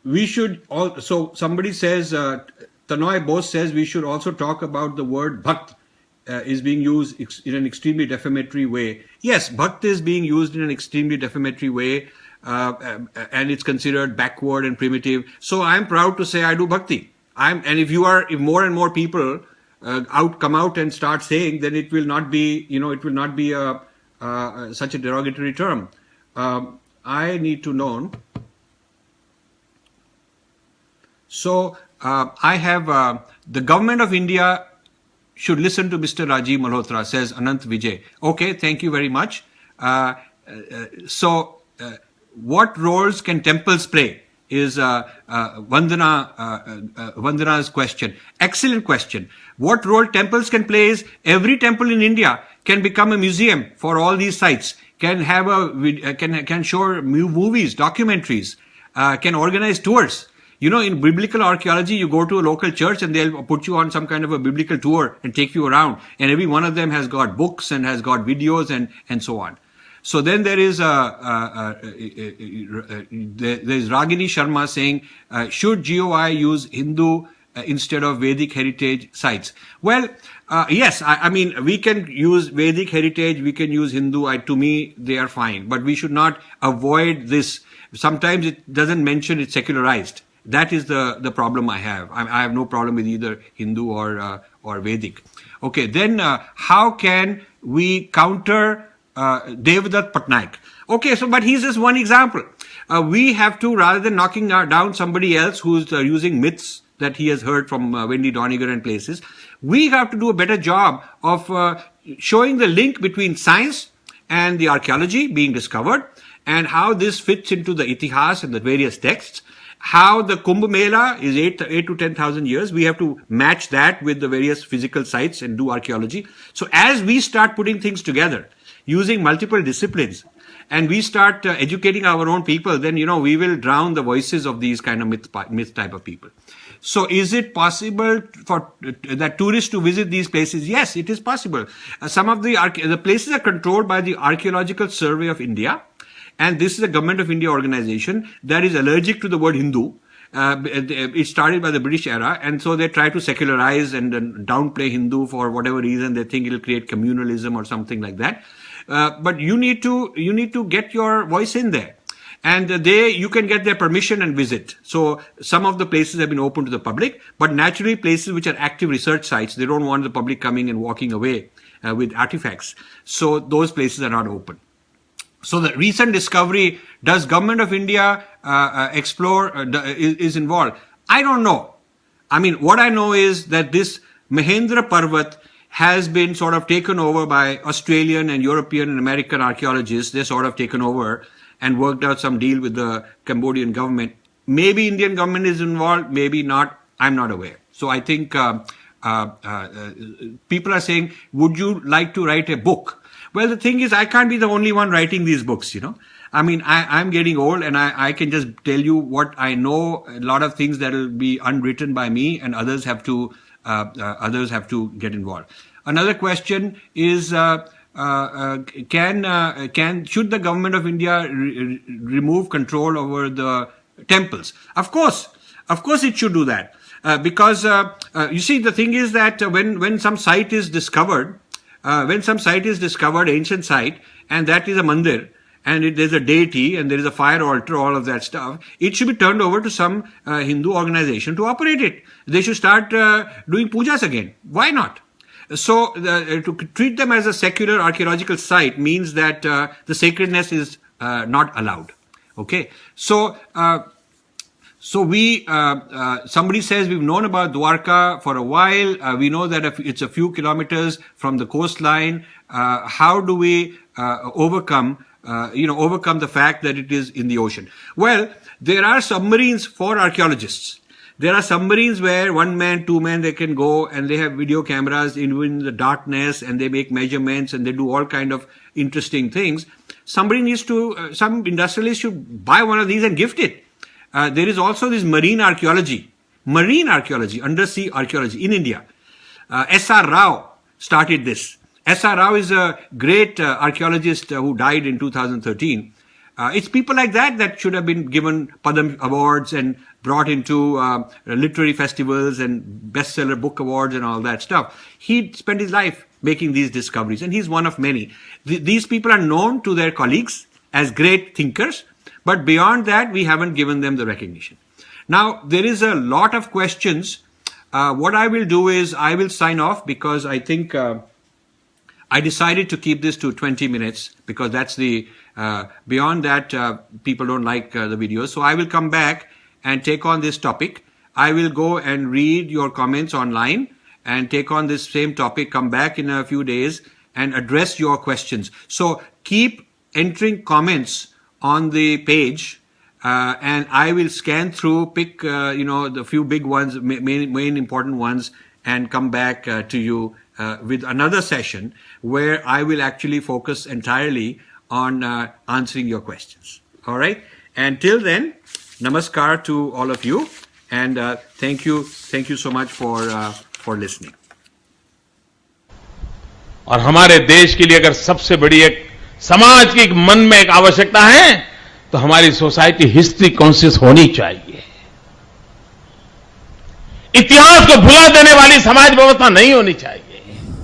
we should all. So somebody says, Tanoy Bose says we should also talk about the word bhakt is being used in an extremely defamatory way. Yes, bhakt is being used in an extremely defamatory way, and it's considered backward and primitive. So I'm proud to say I do bhakti. And if more and more people come out and start saying, then it will not be, it will not be such a derogatory term. I need to know. So I have the government of India should listen to Mr. Rajiv Malhotra, says Anant Vijay. Okay, thank you very much. So what roles can temples play is Vandana's question. Excellent question. What role temples can play is every temple in India can become a museum for all these sites, can have can show movies, documentaries, can organize tours. In biblical archaeology, you go to a local church and they'll put you on some kind of a biblical tour and take you around. And every one of them has got books and has got videos and so on. So then there is there's Ragini Sharma saying, should GOI use Hindu instead of Vedic heritage sites? Well, yes, I mean, we can use Vedic heritage, we can use Hindu. To me, they are fine. But we should not avoid this. Sometimes it doesn't mention it's secularized. That is the problem I have. I have no problem with either Hindu or Vedic. Okay, then how can we counter Devdutt Patnaik? Okay, so but he's just one example. We have to, rather than knocking down somebody else who's using myths that he has heard from Wendy Doniger and places, we have to do a better job of showing the link between science and the archaeology being discovered and how this fits into the Itihas and the various texts. How the Kumbh Mela is 8 to 10,000 years. We have to match that with the various physical sites and do archaeology. So as we start putting things together, using multiple disciplines, and we start educating our own people, then, we will drown the voices of these kind of myth type of people. So is it possible for that tourists to visit these places? Yes, it is possible. Some of the places are controlled by the Archaeological Survey of India. And this is a Government of India organization that is allergic to the word Hindu. It started by the British era, and so they try to secularize and downplay Hindu for whatever reason. They think it will create communalism or something like that. But you need to get your voice in there, and you can get their permission and visit. So some of the places have been open to the public, but naturally places which are active research sites, they don't want the public coming and walking away with artifacts. So those places are not open. So the recent discovery, does Government of India is involved? I don't know. I mean, what I know is that this Mahendra Parvat has been sort of taken over by Australian and European and American archaeologists. They're sort of taken over and worked out some deal with the Cambodian government. Maybe Indian government is involved, maybe not. I'm not aware. So I think people are saying, would you like to write a book? Well, the thing is, I can't be the only one writing these books, I mean, I'm getting old and I can just tell you what I know, a lot of things that will be unwritten by me and others have to get involved. Another question is, should the Government of India remove control over the temples? Of course it should do that. Because, you see, the thing is that when some site is discovered, ancient site, and that is a mandir, and there's a deity, and there is a fire altar, all of that stuff, it should be turned over to some Hindu organization to operate it. They should start doing pujas again. Why not? So to treat them as a secular archaeological site means that the sacredness is not allowed. Okay, so somebody says we've known about Dwarka for a while. We know that it's a few kilometers from the coastline. How do we overcome the fact that it is in the ocean? Well, there are submarines for archaeologists. There are submarines where 1 man, 2 men, they can go and they have video cameras in the darkness and they make measurements and they do all kind of interesting things. Some industrialist should buy one of these and gift it. There is also this marine archaeology, undersea archaeology in India. S.R. Rao started this. S.R. Rao is a great archaeologist who died in 2013. It's people like that should have been given Padma Awards and brought into literary festivals and bestseller book awards and all that stuff. He spent his life making these discoveries, and he's one of many. These people are known to their colleagues as great thinkers, but beyond that, we haven't given them the recognition. Now, there is a lot of questions. What I will do is I will sign off, because I think I decided to keep this to 20 minutes because that's the, beyond that, people don't like the videos. So I will come back and take on this topic. I will go and read your comments online and take on this same topic, come back in a few days and address your questions. So keep entering comments on the page, and I will scan through, pick, the few big ones, main important ones, and come back to you with another session where I will actually focus entirely on answering your questions. All right. And till then, namaskar to all of you, and thank you so much for listening. और हमारे देश के लिए अगर सबसे बड़ी एक समाज की मन में एक आवश्यकता है तो हमारी सोसाइटी हिस्ट्री कॉन्शियस होनी चाहिए. इतिहास को भुला देने वाली समाज व्यवस्था नहीं होनी चाहिए.